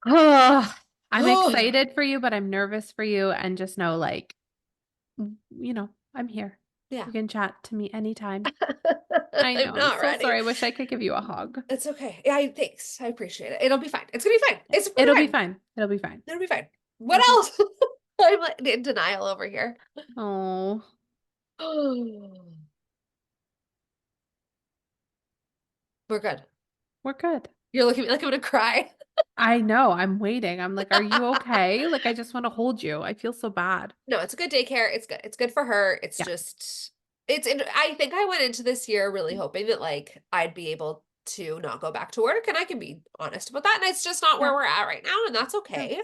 Oh, I'm excited for you, but I'm nervous for you. And just know, like, I'm here. Yeah. You can chat to me anytime. I know. I'm I'm not so ready. sorry. I wish I could give you a hug. It's okay. Yeah, thanks. I appreciate it. It'll be fine. It's gonna be fine. It's gonna It'll be be fine. fine. It'll be fine. It'll be fine. What It'll be else? I'm like in denial over here. Oh, We're good. we're good. You're looking at me like I'm gonna cry. I know. I'm waiting. I'm like, are you okay? Like, I just want to hold you. I feel so bad. No, it's a good daycare. It's good. It's good for her. It's Yeah. just I think I went into this year really hoping that like I'd be able to not go back to work, and I can be honest about that, and it's just not Yeah. where we're at right now, and that's Yeah. okay.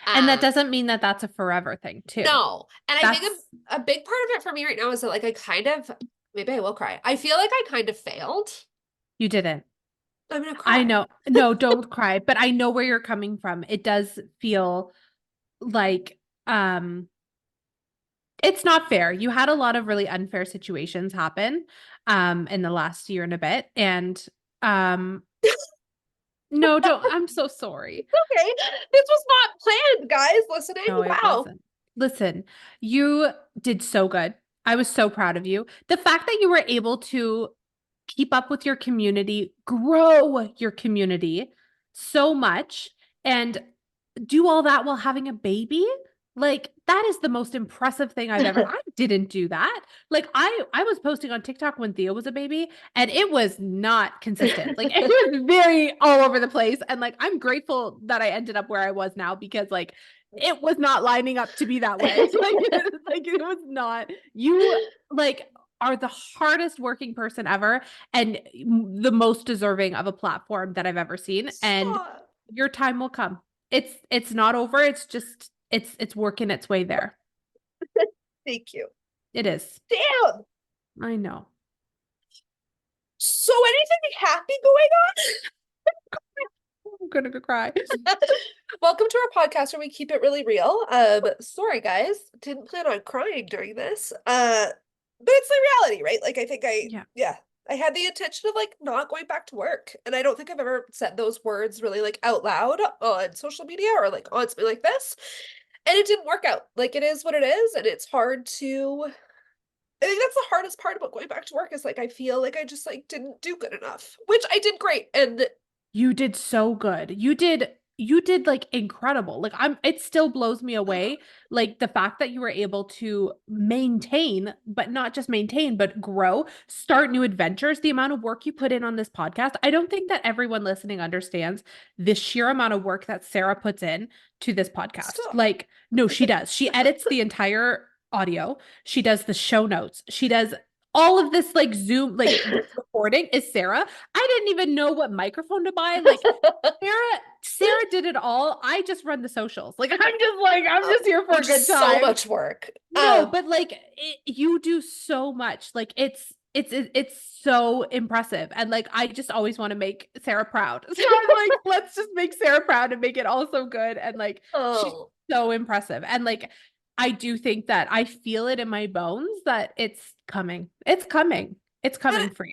And that Um doesn't mean that that's a forever thing, too. no. And I think That's, a big part of it for me right now is that like I kind of maybe I will cry. I feel like I kind of failed. you didn't. I'm gonna I cry. know. No, don't cry, but I know where you're coming from. It does feel like, it's not fair. You had a lot of really unfair situations happen, in the last year and a bit. And, um, no, don't. I'm so sorry. Okay. This was not planned, guys. Listening. No, it Wow. wasn't. Listen, you did so good. I was so proud of you. The fact that you were able to keep up with your community, grow your community so much, and do all that while having a baby, like that is the most impressive thing I've ever. I didn't do that. Like I was posting on TikTok when Theo was a baby, and it was not consistent. Like it was very all over the place, and like I'm grateful that I ended up where I was now, because like it was not lining up to be that way. Like it was not. You like are the hardest working person ever, and the most deserving of a platform that I've ever seen, and Stop. your time will come. It's not over. It's just it's working its way there. Thank you. It is. Damn. I know. So anything happy going I'm gonna go cry. on? Welcome to our podcast where we keep it really real. Sorry guys, didn't plan on crying during this. But it's the reality, right? Like I think Yeah. yeah, I had the intention of like not going back to work, and I don't think I've ever said those words really like out loud on social media or like on something like this. And it didn't work out. Like it is what it is, and it's hard to I think that's the hardest part about going back to work is like I feel like I just like didn't do good enough, which I did great. And You did so good. You did like incredible. Like it still blows me away. Like the fact that you were able to maintain, but not just maintain, but grow, start new adventures, the amount of work you put in on this podcast. I don't think that everyone listening understands the sheer amount of work that Sarah puts in to this podcast. stop. Like, no, she does. She edits the entire audio. She does the show notes. She does all of this like Zoom, like this recording is Sarah. I didn't even know what microphone to buy. Like Sarah did it all. I just run the socials. Like I'm just here for a Which good is so time. much work. No, but like you do so much. Like it's so impressive. And like I just always want to make Sarah proud. So I'm like, let's just make Sarah proud and make it all so good. And like she's Oh. so impressive. And like I do think that I feel it in my bones that it's coming. It's coming. It's coming And for you.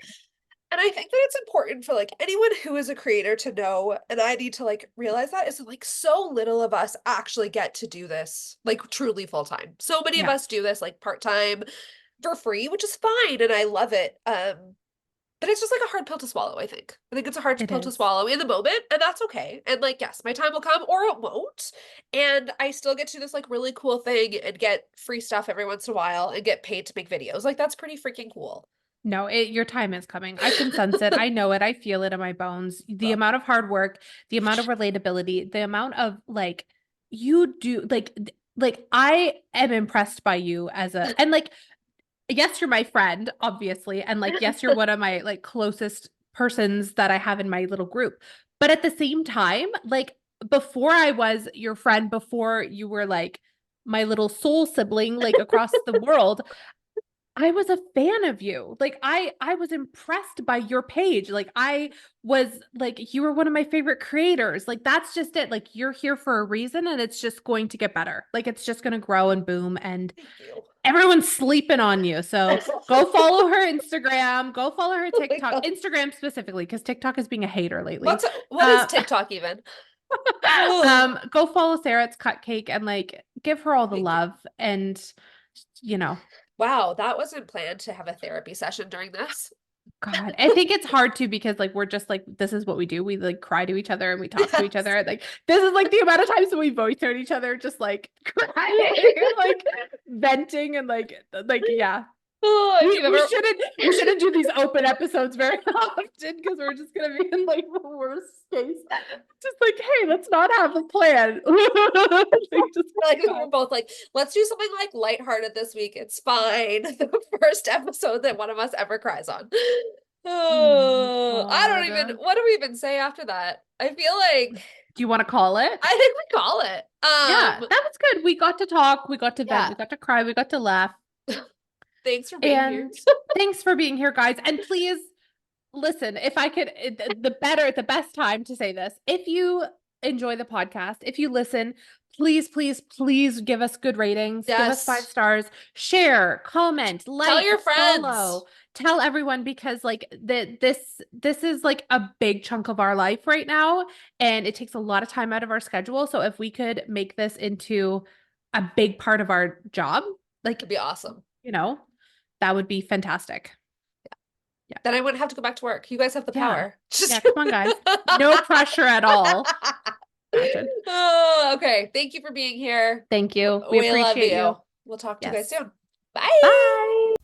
And I think that it's important for like anyone who is a creator to know, and I need to like realize that is that, like so little of us actually get to do this like truly full time. So many of Yeah, us do this like part time for free, which is fine, and I love it. But it's just like a hard pill to swallow, I think. I think it's a hard it pill to is. swallow in the moment, and that's okay. And like, yes, my time will come or it won't. And I still get to do this like really cool thing and get free stuff every once in a while and get paid to make videos. Like that's pretty freaking cool. No, your time is coming. I can sense it. I know it. I feel it in my bones. The So, amount of hard work, the amount of relatability, the amount of like you do like I am impressed by you as a and like yes, you're my friend, obviously. And like yes, you're one of my like closest persons that I have in my little group. But at the same time, like before I was your friend, before you were like my little soul sibling like across the world, I was a fan of you. Like I was impressed by your page. Like I was like you were one of my favorite creators. Like that's just it. Like you're here for a reason, and it's just going to get better. Like it's just going to grow and boom, and thank you. everyone's sleeping on you. So go follow her Instagram, go follow her Oh my TikTok, God. Instagram specifically cuz TikTok is being a hater lately. What is Uh TikTok even? Oh, go follow Sarah it's Cupcake and like give her all the thank you. love, and you know Wow, that wasn't planned to have a therapy session during this. God, I think it's hard too because like we're just like this is what we do. We like cry to each other and we talk to each Yes. other. And, like this is like the amount of times that we voice heard each other just like crying, like venting and like yeah. Oh, if We, you've we ever shouldn't do these open episodes very often because we're just gonna be in like the worst case. Just like, hey, let's not have a plan. Like, just like we're both like, let's do something like lighthearted this week. It's fine. The first episode that one of us ever cries on. Oh, I don't even, God. what do we even say after that? I feel like Do you want to call it? I think we call it. Yeah, that was good. We got to talk, we got to vent, Yeah. we got to cry, we got to laugh. Thanks for being here. And thanks for being here, guys. And please listen, if I could, the best time to say this, if you enjoy the podcast, if you listen, please give us good ratings, give us 5 Yes. stars, share, comment, Tell like, your friends. follow, tell everyone, because like this is like a big chunk of our life right now, and it takes a lot of time out of our schedule. So if we could make this into a big part of our job, like, It'd be awesome. you know, that would be fantastic. Yeah. Then I wouldn't have to go back to work. You guys have the Yeah. power. Just Yeah, come on, guys. No pressure at all. Imagine. Oh, okay. Thank you for being here. Thank you. We love appreciate you. We'll talk to you guys Yes. soon. Bye. Bye.